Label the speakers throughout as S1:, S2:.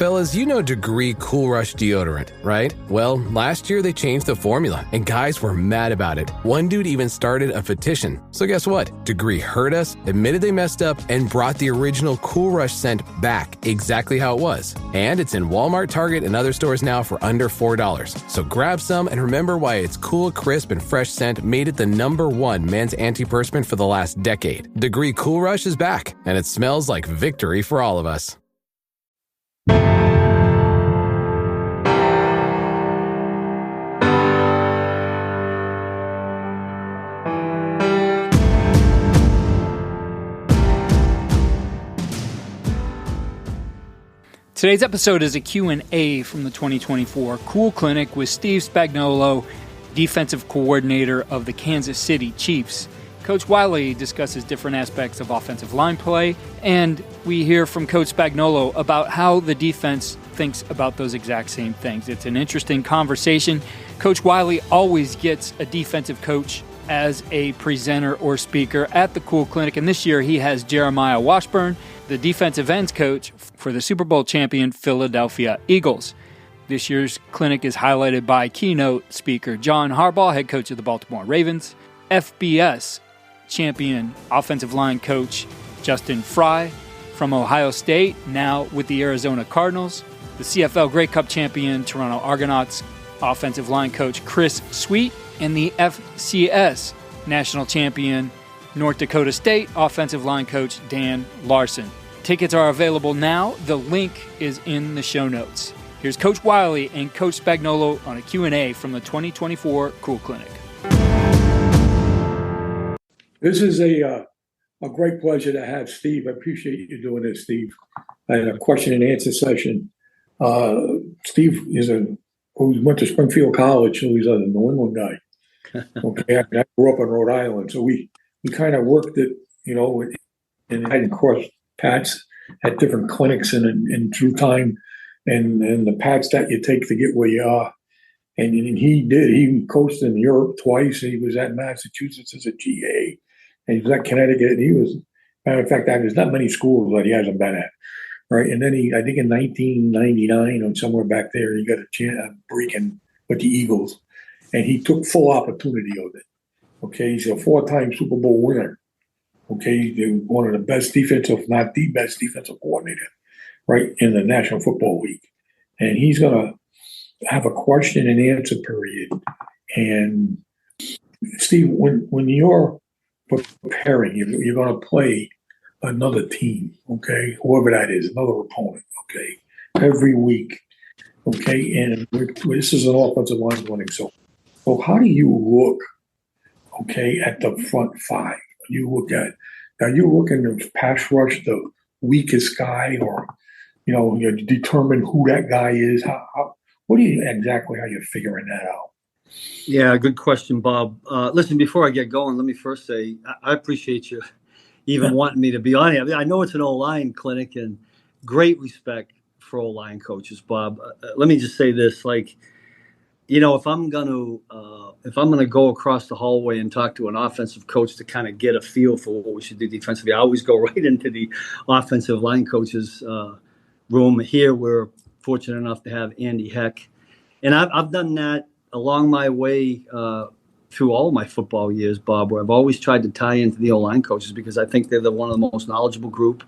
S1: Fellas, you know Degree Cool Rush deodorant, right? Well, last year they changed the formula, and guys were mad about it. One dude even started a petition. So guess what? Degree heard us, admitted they messed up, and brought the original Cool Rush scent back exactly how it was. And it's in Walmart, Target, and other stores now for under $4. So grab some and remember why its cool, crisp, and fresh scent made it the #1 men's antiperspirant for the last decade. Degree Cool Rush is back, and it smells like victory for all of us.
S2: Today's episode is a Q&A from the 2024 C.O.O.L Clinic with Steve Spagnuolo, defensive coordinator of the Kansas City Chiefs. Coach Wylie discusses different aspects of offensive line play, and we hear from Coach Spagnuolo about how the defense thinks about those exact same things. It's an interesting conversation. Coach Wylie always gets a defensive coach as a presenter or speaker at the C.O.O.L Clinic, and this year he has Jeremiah Washburn, the defensive ends coach for the Super Bowl champion Philadelphia Eagles. This year's clinic is highlighted by keynote speaker John Harbaugh, head coach of the Baltimore Ravens, FBS champion offensive line coach Justin Fry from Ohio State, now with the Arizona Cardinals, the CFL Grey Cup champion Toronto Argonauts offensive line coach Chris Sweet, and the FCS national champion North Dakota State offensive line coach Dan Larson. Tickets are available now. The link is in the show notes. Here's Coach Wylie and Coach Spagnuolo on a Q&A from the 2024 C.O.O.L Clinic.
S3: This is a great pleasure to have Steve. I appreciate you doing this, Steve. I had a question and answer session. Steve who went to Springfield College, so he's a New England guy. Okay, I grew up in Rhode Island, so we kind of worked it, and had crossed paths at different clinics and through time, and the paths that you take to get where you are. And he coached in Europe twice. He was at Massachusetts as a GA, and he was at Connecticut. And matter of fact, there's not many schools that he hasn't been at, right? And then I think in 1999 or somewhere back there, he got a break with the Eagles, and he took full opportunity of it. Okay, he's a 4-time Super Bowl winner. Okay, he's one of the best defensive, if not the best defensive coordinator, right, in the National Football League. And he's going to have a question and answer period. And Steve, when you're preparing, you're going to play another team, okay, whoever that is, another opponent, okay, every week, okay, and this is an offensive line running. So how do you look, okay, at the front five? Are you looking to pass rush the weakest guy, or you determine who that guy is? How you're figuring that out?
S4: Yeah, good question, Bob. Listen, before I get going, let me first say I appreciate you even wanting me to be on here. I know it's an O-line clinic, and great respect for O-line coaches, Bob. Let me just say this: if I'm gonna go across the hallway and talk to an offensive coach to kind of get a feel for what we should do defensively, I always go right into the offensive line coaches room. Here, we're fortunate enough to have Andy Heck, and I've done that along my way through all my football years, Bob, where I've always tried to tie into the O-line coaches because I think they're one of the most knowledgeable group.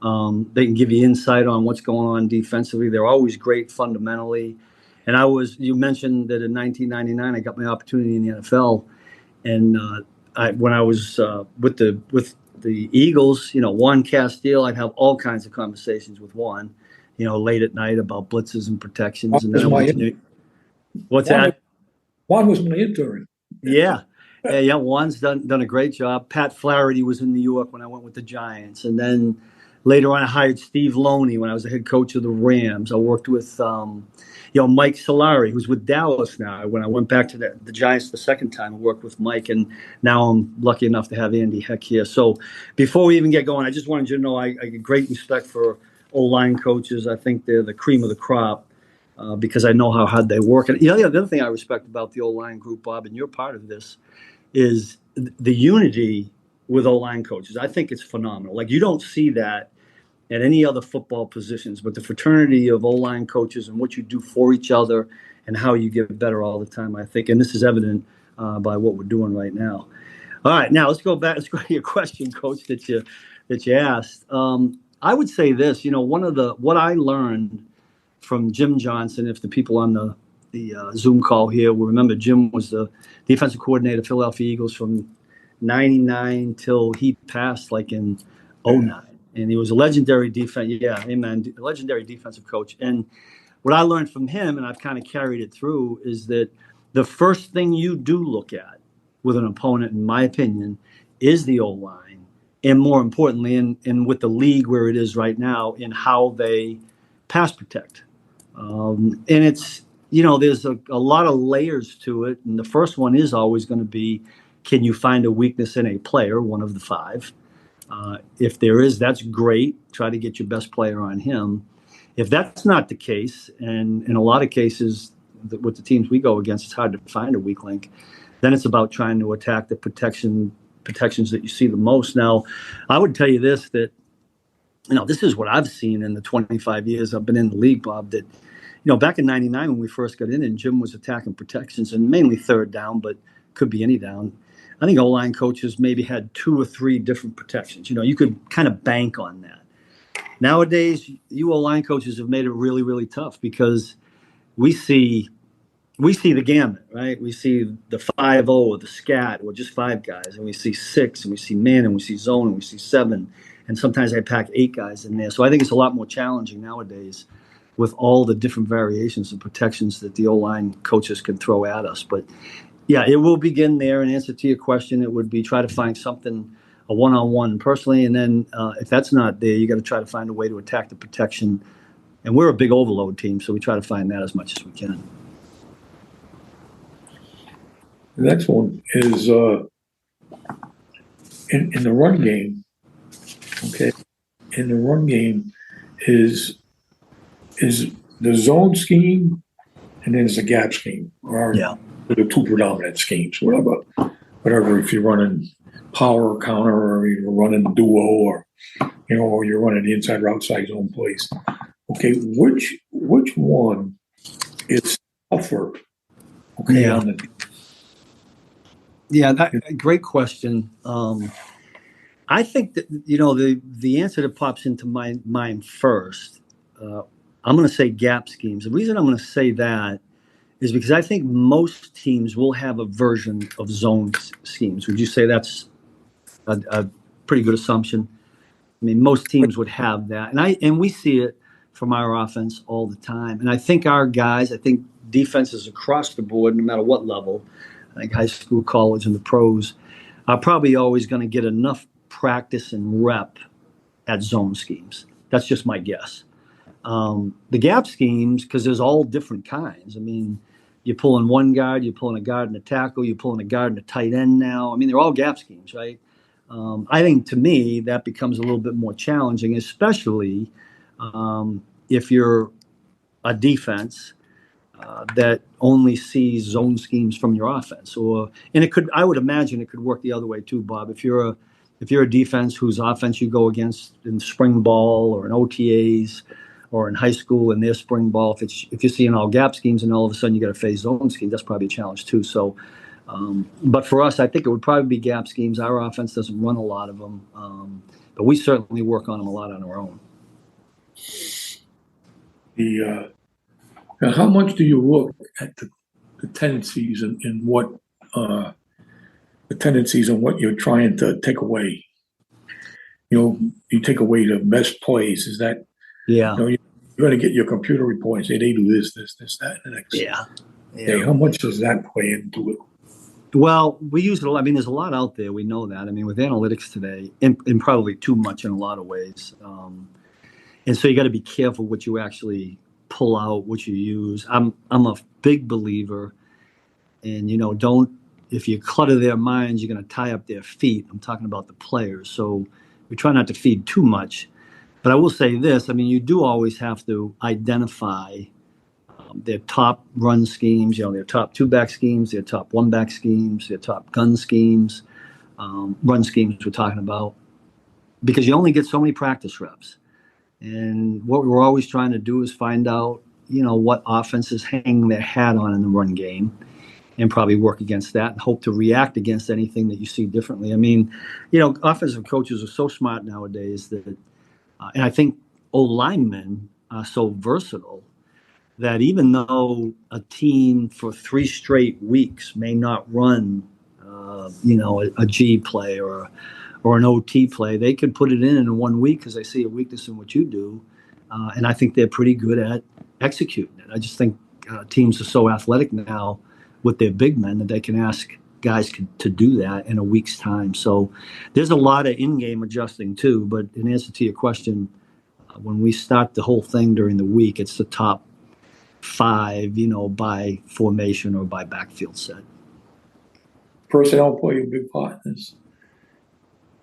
S4: They can give you insight on what's going on defensively. They're always great fundamentally. And you mentioned that in 1999, I got my opportunity in the NFL. And when I was with the Eagles, Juan Castile, I'd have all kinds of conversations with Juan, late at night about blitzes and protections. And then what's that?
S3: Juan was my intern.
S4: Yeah. Juan's done a great job. Pat Flaherty was in New York when I went with the Giants. And then later on, I hired Steve Loney when I was the head coach of the Rams. I worked with Mike Solari, who's with Dallas now. When I went back to the Giants the second time, I worked with Mike, and now I'm lucky enough to have Andy Heck here. So before we even get going, I just wanted you to know I get great respect for O-line coaches. I think they're the cream of the crop because I know how hard they work. And the other thing I respect about the O-line group, Bob, and you're part of this, is the unity with O-line coaches. I think it's phenomenal. You don't see that at any other football positions, but the fraternity of O-line coaches and what you do for each other and how you get better all the time, I think. And this is evident by what we're doing right now. All right, now let's go back. Let's go to your question, Coach, that you asked. I would say this. What I learned from Jim Johnson, if the people on the Zoom call here will remember, Jim was the defensive coordinator of Philadelphia Eagles from 99 till he passed like in 09. And he was a legendary legendary defensive coach. And what I learned from him, and I've kind of carried it through, is that the first thing you do look at with an opponent, in my opinion, is the O-line. And more importantly, in with the league where it is right now, in how they pass protect. And it's, there's a lot of layers to it. And the first one is always going to be, can you find a weakness in a player, one of the five? If there is, that's great. Try to get your best player on him. If that's not the case, and in a lot of cases with the teams we go against, it's hard to find a weak link, then it's about trying to attack the protections that you see the most. Now, I would tell you this, that, this is what I've seen in the 25 years I've been in the league, Bob, that, back in 99 when we first got in and Jim was attacking protections and mainly third down, but could be any down. I think O-line coaches maybe had 2 or 3 different protections. You could kind of bank on that. Nowadays, you O-line coaches have made it really, really tough because we see the gamut, right? We see the 5-0 or the scat or just 5 guys, and we see 6, and we see man, and we see zone, and we see 7, and sometimes I pack 8 guys in there. So I think it's a lot more challenging nowadays with all the different variations and protections that the O-line coaches can throw at us. But yeah, it will begin there. In answer to your question, it would be try to find something, a one-on-one personally, and then if that's not there, you got to try to find a way to attack the protection. And we're a big overload team, so we try to find that as much as we can.
S3: The next one is in the run game. Okay, in the run game is the zone scheme, and then there's a gap scheme. Or the 2 predominant schemes, whatever. If you're running power counter, or you're running duo, or or you're running the inside or outside zone plays. Okay, which one is tougher? Okay, on the
S4: great question. I think that the answer that pops into my mind first, I'm going to say gap schemes. The reason I'm going to say that is because I think most teams will have a version of zone schemes. Would you say that's a pretty good assumption? I mean, most teams would have that, and we see it from our offense all the time. And I think our guys, defenses across the board, no matter what level, I think high school, college, and the pros, are probably always going to get enough practice and rep at zone schemes. That's just my guess. The gap schemes, because there's all different kinds. I mean, you're pulling one guard, you're pulling a guard and a tackle, you're pulling a guard and a tight end now. I mean, they're all gap schemes, right? I think, to me, that becomes a little bit more challenging, especially if you're a defense that only sees zone schemes from your offense. I would imagine it could work the other way too, Bob. If you're a defense whose offense you go against in spring ball or in OTAs or in high school in their spring ball, if you're seeing all gap schemes and all of a sudden you got to face zone schemes, that's probably a challenge too. So, but for us, I think it would probably be gap schemes. Our offense doesn't run a lot of them, but we certainly work on them a lot on our own.
S3: Now, how much do you look at the tendencies and what you're trying to take away? You take away the best plays. Is that you're going to get your computer report and say they do this, that, and the next.
S4: Yeah.
S3: Okay, how much does that play into it?
S4: Well, we use it a lot. I mean, there's a lot out there. We know that. I mean, with analytics today, and probably too much in a lot of ways. And so you got to be careful what you actually pull out, what you use. I'm a big believer in, if you clutter their minds, you're going to tie up their feet. I'm talking about the players. So we try not to feed too much. But I will say this, I mean, you do always have to identify their top run schemes, their top 2-back schemes, their top 1-back schemes, their top gun schemes, run schemes we're talking about, because you only get so many practice reps. And what we're always trying to do is find out, what offenses hang their hat on in the run game, and probably work against that and hope to react against anything that you see differently. I mean, offensive coaches are so smart nowadays that, and I think linemen are so versatile that even though a team for 3 straight weeks may not run, a G play or an OT play, they could put it in 1 week because they see a weakness in what you do. And I think they're pretty good at executing it. I just think teams are so athletic now with their big men that they can ask guys to do that in a week's time. So there's a lot of in-game adjusting too. But in answer to your question, when we start the whole thing during the week, it's the top 5, by formation or by backfield set.
S3: Personnel play a big part in this.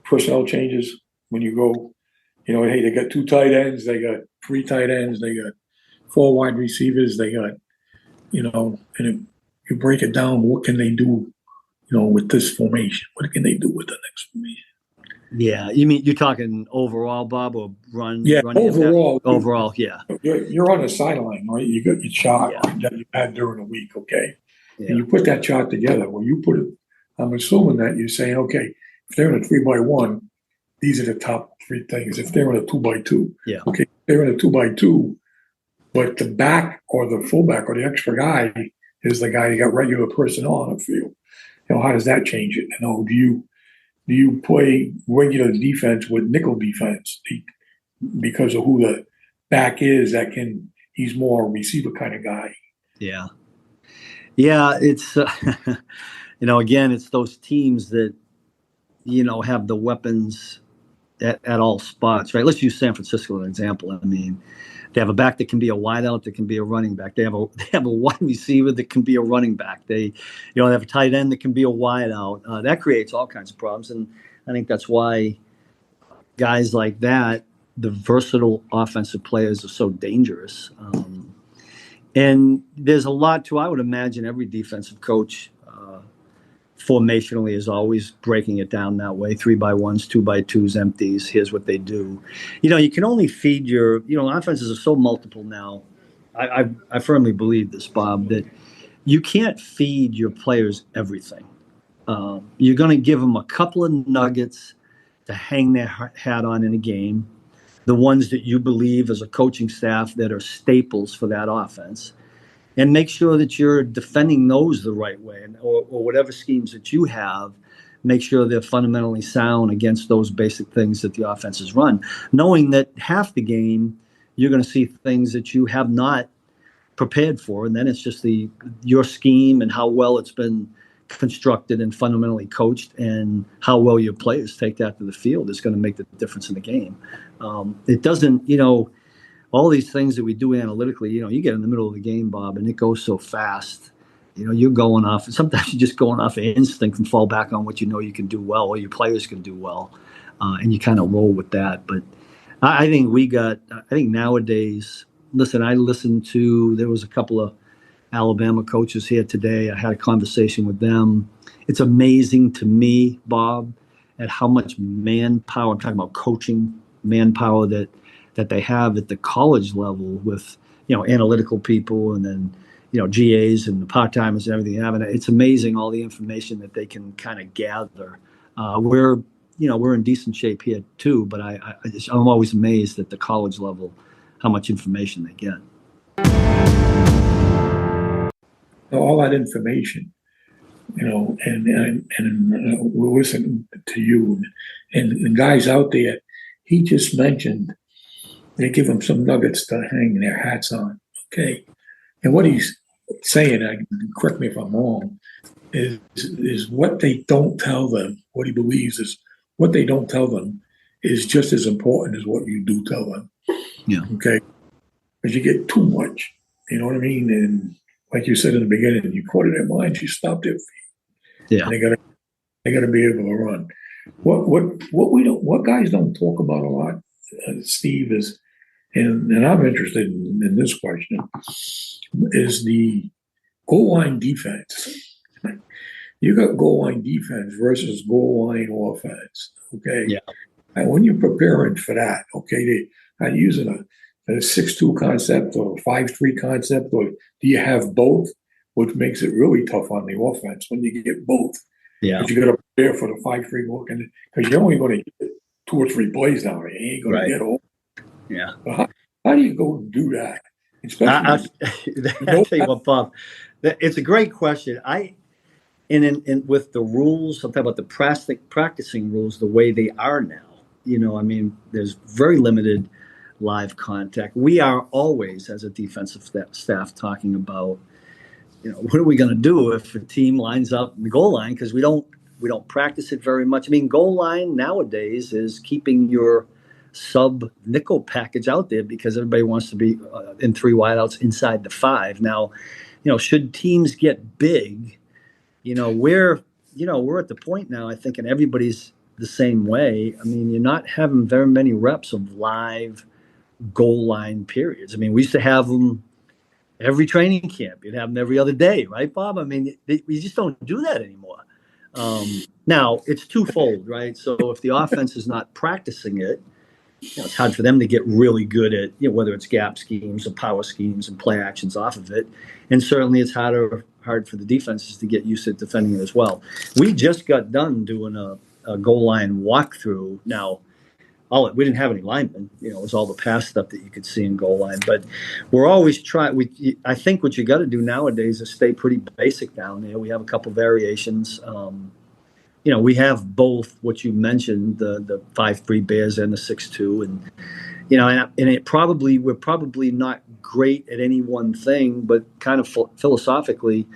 S3: Personnel changes when you go, hey, they got 2 tight ends, they got 3 tight ends, they got 4 wide receivers, they got, and if you break it down, what can they do, with this formation? What can they do with the next formation?
S4: Yeah, you mean you're talking overall, Bob, or run?
S3: Yeah, overall.
S4: Overall, yeah.
S3: You're on the sideline, right? You got your chart that you had during the week, okay? Yeah. And you put that chart together. Well, you put it. I'm assuming that you're saying, okay, if they're in a 3x1, these are the top 3 things. If they're in a 2x2, okay, if they're in a 2x2, but the back or the fullback or the extra guy is the guy who got regular personnel on the field. How does that change it? Do you play regular defense with nickel defense because of who the back is? He's more a receiver kind of guy.
S4: Yeah. It's again, it's those teams that have the weapons at all spots, right? Let's use San Francisco as an example. I mean, they have a back that can be a wideout, that can be a running back. They have a wide receiver that can be a running back. They have a tight end that can be a wideout. That creates all kinds of problems, and I think that's why guys like that, the versatile offensive players, are so dangerous. And there's a lot to, I would imagine, every defensive coach formationally is always breaking it down that way: 3x1s, 2x2s, empties. Here's what they do. You can only feed your. Offenses are so multiple now. I firmly believe this, Bob, that you can't feed your players everything. You're going to give them a couple of nuggets to hang their hat on in a game, the ones that you believe as a coaching staff that are staples for that offense. And make sure that you're defending those the right way, or whatever schemes that you have, make sure they're fundamentally sound against those basic things that the offenses run, knowing that half the game you're going to see things that you have not prepared for, and then it's just your scheme and how well it's been constructed and fundamentally coached, and how well your players take that to the field is going to make the difference in the game. It doesn't, all these things that we do analytically, you get in the middle of the game, Bob, and it goes so fast. You're going off, sometimes you're just going off of instinct and fall back on what you can do well, or your players can do well, and you kind of roll with that. But I think nowadays, there was a couple of Alabama coaches here today. I had a conversation with them. It's amazing to me, Bob, at how much manpower, I'm talking about coaching manpower, that they have at the college level with, analytical people, and then, GAs and the part-timers and everything. And it's amazing all the information that they can kind of gather. We're in decent shape here too, but I'm always amazed at the college level, how much information they get.
S3: All that information, and we'll listen to you and guys out there. He just mentioned they give them some nuggets to hang their hats on, okay? And what he's saying, correct me if I'm wrong, is what they don't tell them. What he believes is what they don't tell them is just as important as what you do tell them.
S4: Yeah.
S3: Okay. Because you get too much. You know what I mean? And like you said in the beginning, you caught it in minds, you stopped their feet.
S4: Yeah.
S3: And they gotta be able to run. What guys don't talk about a lot, Steve, is, and I'm interested in this question, is the goal line defense. You got goal line defense versus goal line offense. Okay.
S4: Yeah.
S3: And when you're preparing for that, okay, Are you using a 6-2 concept or a 5-3 concept, or do you have both? Which makes it really tough on the offense when you get both.
S4: Yeah.
S3: Because you got to prepare for the 5-3 look, and because you're only going to get 2 or 3 plays down there. You ain't going to get all.
S4: Yeah.
S3: So how do you go and do that?
S4: I'll tell you what, Bob, it's a great question. In with the rules, I'm talking about the practicing rules, the way they are now. I mean, there's very limited live contact. We are always, as a defensive staff, talking about, what are we going to do if a team lines up in the goal line, because we don't practice it very much. I mean, goal line nowadays is keeping your sub nickel package out there because everybody wants to be in 3 wideouts inside the 5. Now, should teams get big, we're at the point now, I think, and everybody's the same way. I mean, you're not having very many reps of live goal line periods. I mean, we used to have them every training camp. You'd have them every other day, right, Bob? I mean, we just don't do that anymore. Now, it's twofold, right? So if the offense is not practicing it, it's hard for them to get really good at, whether it's gap schemes or power schemes and play actions off of it. And certainly it's hard for the defenses to get used to defending it as well. We just got done doing a goal line walkthrough. Now, we didn't have any linemen. It was all the pass stuff that you could see in goal line. But we're always trying. I think what you got to do nowadays is stay pretty basic down there. We have a couple variations. We have both what you mentioned, the 5-3 Bears and the 6-2, and we're probably not great at any one thing, but kind of philosophically,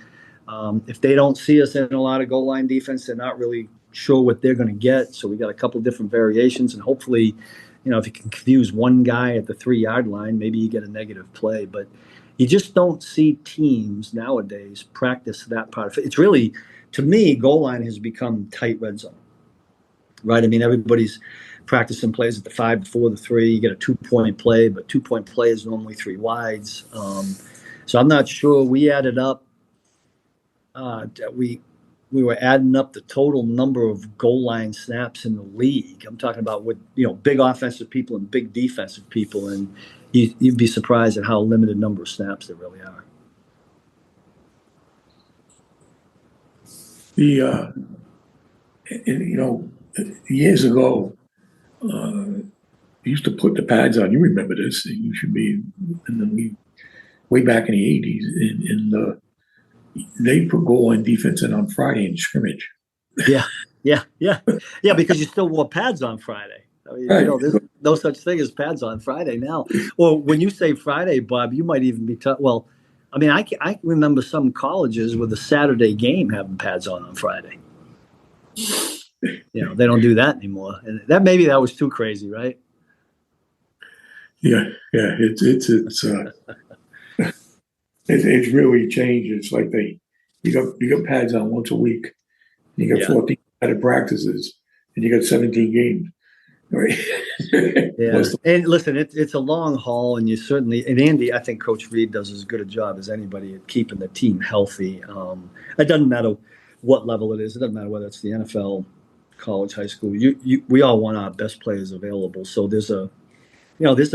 S4: if they don't see us in a lot of goal line defense, they're not really sure what they're going to get. So we got a couple of different variations, and hopefully, if you can confuse one guy at the 3-yard line, maybe you get a negative play. But you just don't see teams nowadays practice that part of it. It's really, to me, goal line has become tight red zone, right? I mean, everybody's practicing plays at the 5, the 4, the 3. You get a 2-point play, but 2-point play is normally 3 wides. So I'm not sure. We added up. We were adding up the total number of goal line snaps in the league. I'm talking about with big offensive people and big defensive people, and you'd be surprised at how limited number of snaps there really are.
S3: Years ago, we used to put the pads on. You remember this? You should be. And then way back in the 80s, and they put goal line defense in on Friday in scrimmage.
S4: Yeah, because you still wore pads on Friday. I mean,
S3: right.
S4: There's no such thing as pads on Friday now. Or when you say Friday, Bob, you might even be well. I mean, I remember some colleges with a Saturday game having pads on Friday. They don't do that anymore, and that was too crazy, right?
S3: Yeah, it's really changed. It's like you got pads on once a week. You got 14 padded practices, and you got 17 games. Right?
S4: Yeah, and listen, it's a long haul, and you certainly, and Andy, I think Coach Reed does as good a job as anybody at keeping the team healthy. It doesn't matter what level it is. It doesn't matter whether it's the NFL, college, high school. We all want our best players available. So there's a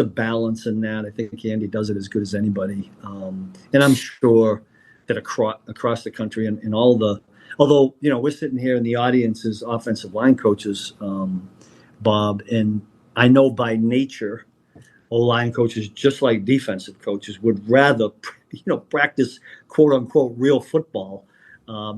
S4: balance in that. I think Andy does it as good as anybody. And I'm sure that across the country and all although we're sitting here in the audience as offensive line coaches, Bob, and I know by nature, O-line coaches, just like defensive coaches, would rather, practice quote unquote real football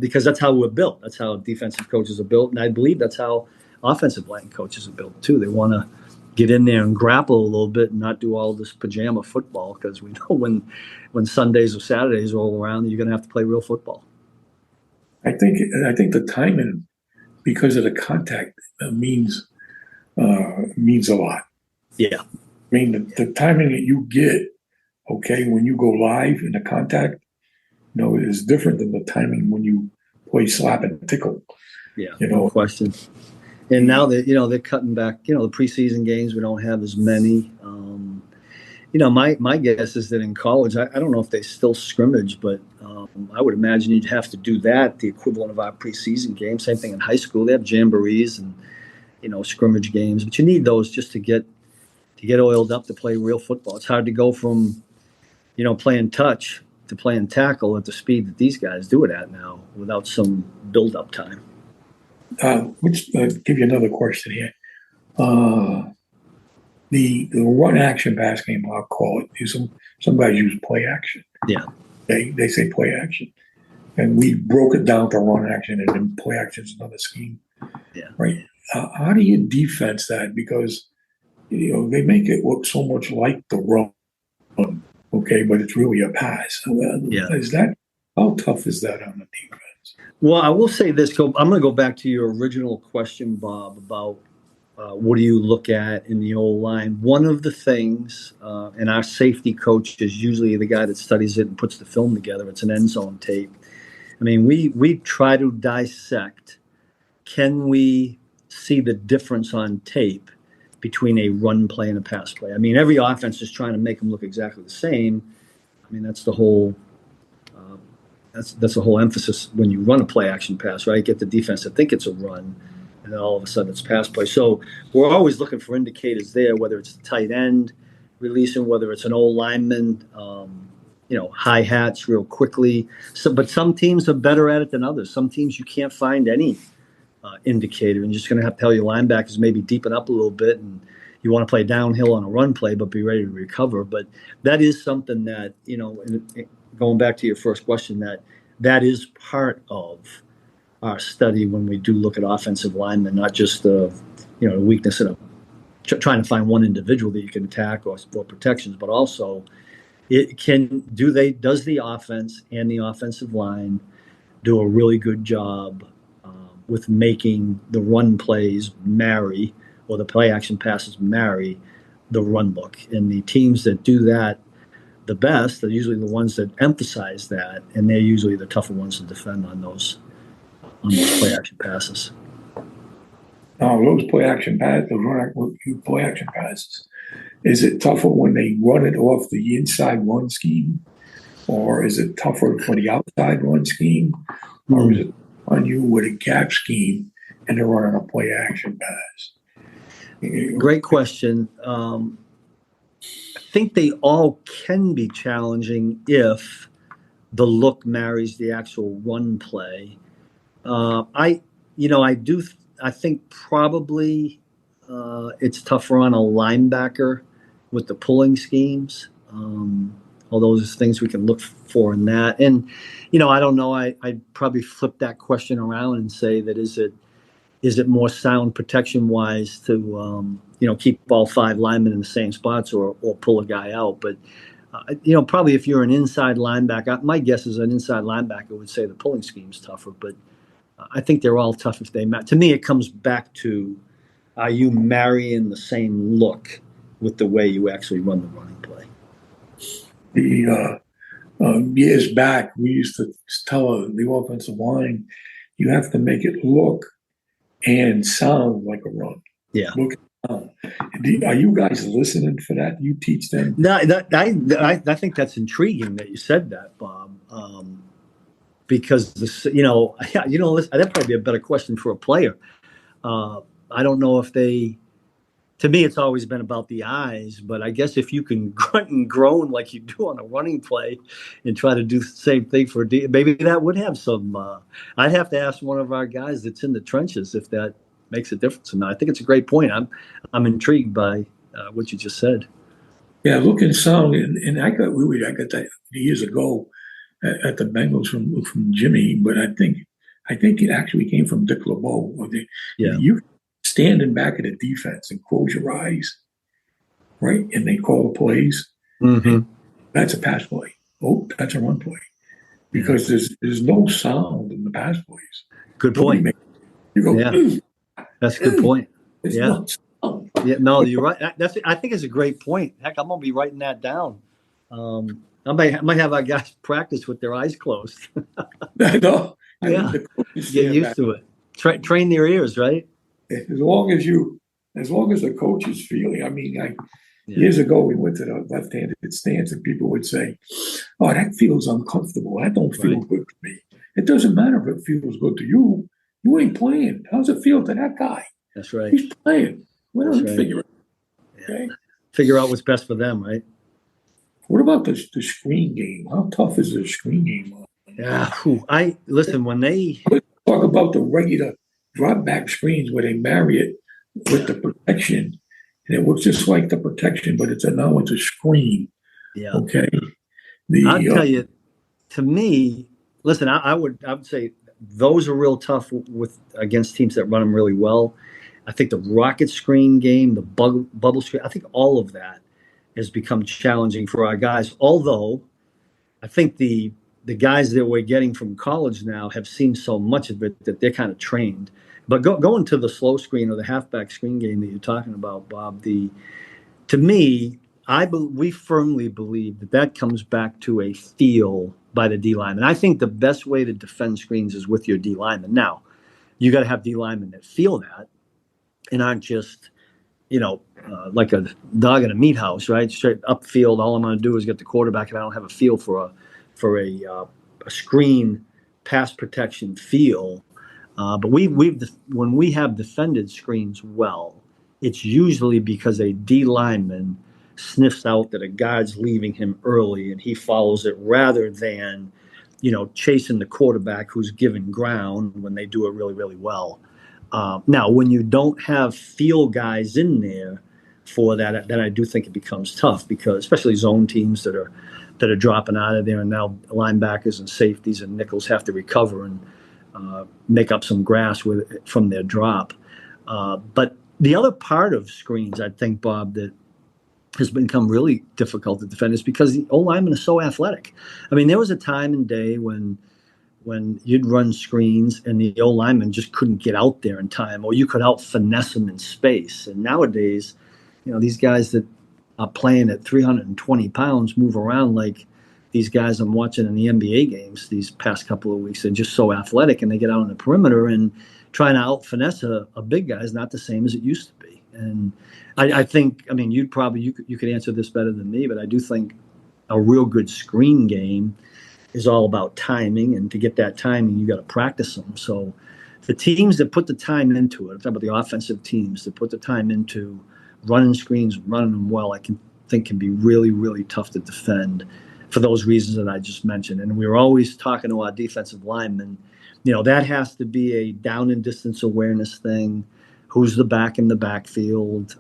S4: because that's how we're built. That's how defensive coaches are built. And I believe that's how offensive line coaches are built too. They want to get in there and grapple a little bit and not do all this pajama football, because we know when Sundays or Saturdays roll around, you're going to have to play real football.
S3: I think the timing, because of the contact, means a lot.
S4: Yeah.
S3: I mean, the timing that you get, when you go live in the contact, is different than the timing when you play slap and tickle.
S4: Yeah, no question. And now that they're cutting back, the preseason games, we don't have as many. My guess is that in college, I don't know if they still scrimmage, but I would imagine you'd have to do that, the equivalent of our preseason game. Same thing in high school. They have jamborees and scrimmage games, but you need those just to get to get oiled up to play real football. It's hard to go from, playing touch to playing tackle at the speed that these guys do it at now without some build-up time.
S3: Let's give you another question here. The run action pass game, I'll call it. Some guys use play action.
S4: Yeah.
S3: They say play action. And we broke it down to run action, and then play action is another scheme.
S4: Yeah.
S3: Right. How do you defense that? Because, they make it look so much like the run, okay, but it's really a pass. How tough is that on the defense?
S4: Well, I will say this. I'm going to go back to your original question, Bob, about what do you look at in the O-line? One of the things, and our safety coach is usually the guy that studies it and puts the film together. It's an end zone tape. I mean, we try to dissect. Can we see the difference on tape between a run play and a pass play? I mean, every offense is trying to make them look exactly the same. I mean, that's the whole that's the whole emphasis when you run a play action pass, right? Get the defense to think it's a run, and then all of a sudden it's pass play. So we're always looking for indicators there, whether it's the tight end releasing, whether it's an old lineman, high hats real quickly. But some teams are better at it than others. Some teams you can't find any indicator, and you're just going to have to tell your linebackers maybe deepen up a little bit, and you want to play downhill on a run play, but be ready to recover. But that is something that, going back to your first question, that is part of our study when we do look at offensive linemen, not just the weakness in trying to find one individual that you can attack or protections, but also does the offense and the offensive line do a really good job with making the run plays marry, or the play action passes marry the run look. And the teams that do that the best are usually the ones that emphasize that, and they're usually the tougher ones to defend on those play action passes.
S3: Those play action passes, is it tougher when they run it off the inside run scheme, or is it tougher for the outside run scheme, or is it on you with a gap scheme and they're running a play action pass?
S4: Great question. I think they all can be challenging if the look marries the actual run play. I think probably it's tougher on a linebacker with the pulling schemes. All those things we can look for in that. And, I don't know, I'd probably flip that question around and say that is it more sound protection wise to, keep all five linemen in the same spots or pull a guy out. But, probably if you're an inside linebacker, my guess is an inside linebacker would say the pulling scheme's tougher, but I think they're all tough if they match. To me, it comes back to, are you marrying the same look with the way you actually run the running play?
S3: Years back, we used to tell the offensive line, you have to make it look and sound like a run.
S4: Yeah.
S3: Look and sound. Are you guys listening for that? Do you teach them?
S4: No, I think that's intriguing that you said that, Bob. Because that'd probably be a better question for a player. I don't know if to me, it's always been about the eyes, but I guess if you can grunt and groan like you do on a running play and try to do the same thing maybe that would have some, I'd have to ask one of our guys that's in the trenches if that makes a difference or not. I think it's a great point. I'm intrigued by what you just said.
S3: Yeah, look and sound, and I got that years ago at the Bengals from Jimmy, but I think it actually came from Dick LeBeau. You standing back at the defense and close your eyes, right? And they call the plays.
S4: Mm-hmm.
S3: That's a pass play. Oh, that's a run play. Because there's no sound in the pass plays.
S4: Good point.
S3: You go,
S4: that's a good point.
S3: No sound.
S4: Yeah, no, you're right. I think it's a great point. Heck, I'm gonna be writing that down. I might have our guys practice with their eyes closed.
S3: I know.
S4: Yeah. Get used to it. Train their ears, right?
S3: As long as the coach is feeling. I mean, years ago we went to the left-handed stance and people would say, "Oh, that feels uncomfortable. That don't feel good to me." It doesn't matter if it feels good to you. You ain't playing. How's it feel to that guy?
S4: That's right.
S3: He's playing. We don't figure it. Okay.
S4: figure out what's best for them, right?
S3: What about the screen game? How tough is the screen game?
S4: Yeah, I listen when they
S3: Talk about the regular drop back screens where they marry it with the protection, and it looks just like the protection, but now it's a screen.
S4: yeah.
S3: Okay.
S4: I'll tell you, to me, listen, I would say those are real tough with against teams that run them really well. I think the rocket screen game, the bubble screen, I think all of that has become challenging for our guys. Although I think the guys that we're getting from college now have seen so much of it that they're kind of trained. But going to the slow screen or the halfback screen game that you're talking about, Bob, to me, we firmly believe that comes back to a feel by the D lineman. I think the best way to defend screens is with your D lineman. Now, you got to have D linemen that feel that and aren't just, like a dog in a meat house, right? Straight upfield. All I'm going to do is get the quarterback, and I don't have a feel for a screen pass protection feel. But when we have defended screens well, it's usually because a D lineman sniffs out that a guard's leaving him early and he follows it rather than, chasing the quarterback who's giving ground when they do it really, really well. Now, when you don't have field guys in there for that, then I do think it becomes tough because especially zone teams that are dropping out of there, and now linebackers and safeties and nickels have to recover and make up some grass from their drop. But the other part of screens, I think, Bob, that has become really difficult to defend is because the O-lineman is so athletic. I mean, there was a time and day when you'd run screens and the O-lineman just couldn't get out there in time, or you could out-finesse them in space. And nowadays, these guys that are playing at 320 pounds move around like these guys I'm watching in the NBA games these past couple of weeks. They're just so athletic, and they get out on the perimeter, and trying to out-finesse a big guy is not the same as it used to be. And I think, you could answer this better than me, but I do think a real good screen game is all about timing, and to get that timing, you got to practice them. So the teams that put the time into it, I'm talking about the offensive teams that put the time into running screens, running them well, I think can be really, really tough to defend for those reasons that I just mentioned. And we were always talking to our defensive linemen, that has to be a down and distance awareness thing. Who's the back in the backfield?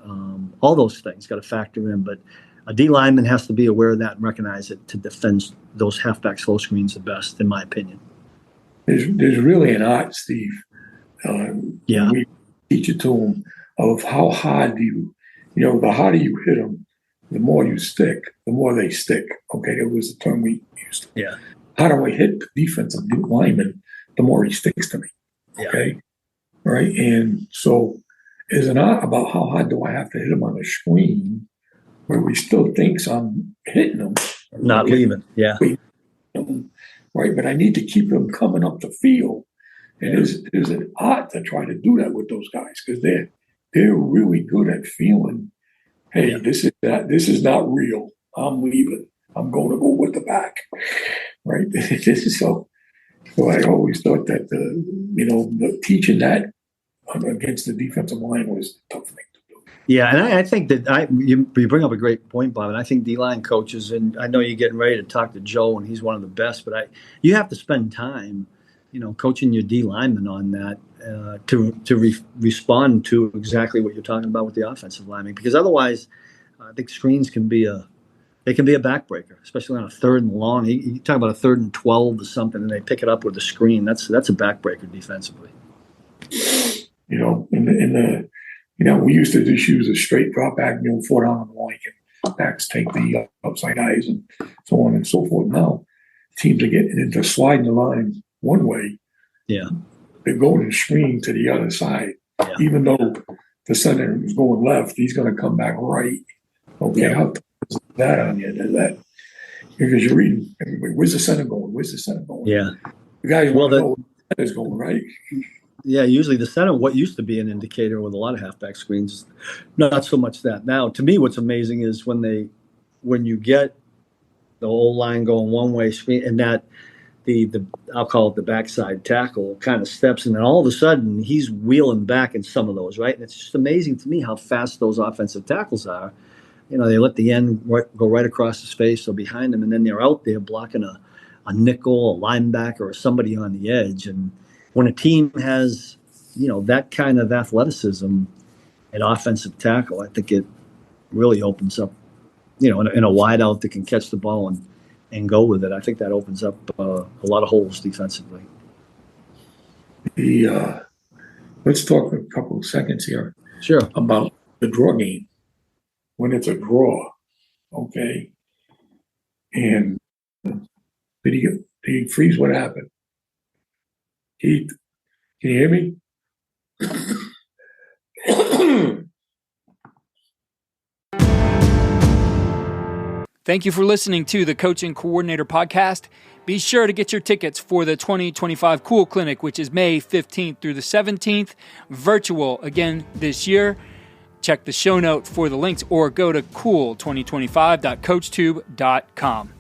S4: All those things got to factor in. But a D lineman has to be aware of that and recognize it to defend those halfback slow screens the best, in my opinion.
S3: There's really an art, Steve.
S4: Yeah.
S3: We teach it to them of how hard the harder you hit them, the more you stick, the more they stick. Okay, that was the term we used.
S4: Yeah.
S3: How do I hit the defensive lineman, the more he sticks to me. Okay. Yeah. Right. And so is an art about how hard do I have to hit him on the screen where he still thinks I'm hitting him.
S4: Not leaving. Yeah.
S3: Right. But I need to keep him coming up the field. And there's an art to try to do that with those guys because they're really good at feeling, hey, this is not real. I'm leaving. I'm going to go with the back. Right. So I always thought that teaching that against the defensive line was a tough thing to do.
S4: Yeah, and I think that you bring up a great point, Bob. And I think D-line coaches, and I know you're getting ready to talk to Joe, and he's one of the best. But you have to spend time, coaching your D linemen on that to respond to exactly what you're talking about with the offensive lineman. Because otherwise, I think screens can be a backbreaker, especially on a 3rd and long. You talk about a 3rd and 12 or something, and they pick it up with a screen. That's a backbreaker defensively.
S3: We used to just use a straight drop back, 4 down on the line, and backs take the outside eyes and so on and so forth. Now teams are getting into sliding the line one way.
S4: Yeah,
S3: they're going to screen to the other side, even though the center is going left. He's going to come back right. Okay, how is that on you? That because you're reading. Where's the center going? Where's the center going?
S4: Yeah,
S3: the guys want to know where the center's going, right?
S4: Yeah, usually the center, what used to be an indicator with a lot of halfback screens, not so much that now. To me, what's amazing is when you get the whole line going one way screen, and that the I'll call it the backside tackle kind of steps, and then all of a sudden he's wheeling back in some of those, right? And it's just amazing to me how fast those offensive tackles are. they let the end go right across his face or behind him, and then they're out there blocking a nickel, a linebacker, or somebody on the edge. And when a team has, that kind of athleticism at offensive tackle, I think it really opens up, in a wideout that can catch the ball and go with it. I think that opens up a lot of holes defensively.
S3: Let's talk a couple of seconds here.
S4: Sure.
S3: About the draw game. When it's a draw, okay? And did he freeze? What happened? Can you hear me?
S2: Thank you for listening to the Coaching Coordinator Podcast. Be sure to get your tickets for the 2025 C.O.O.L Clinic, which is May 15th through the 17th, virtual again this year. Check the show note for the links or go to cool2025.coachtube.com.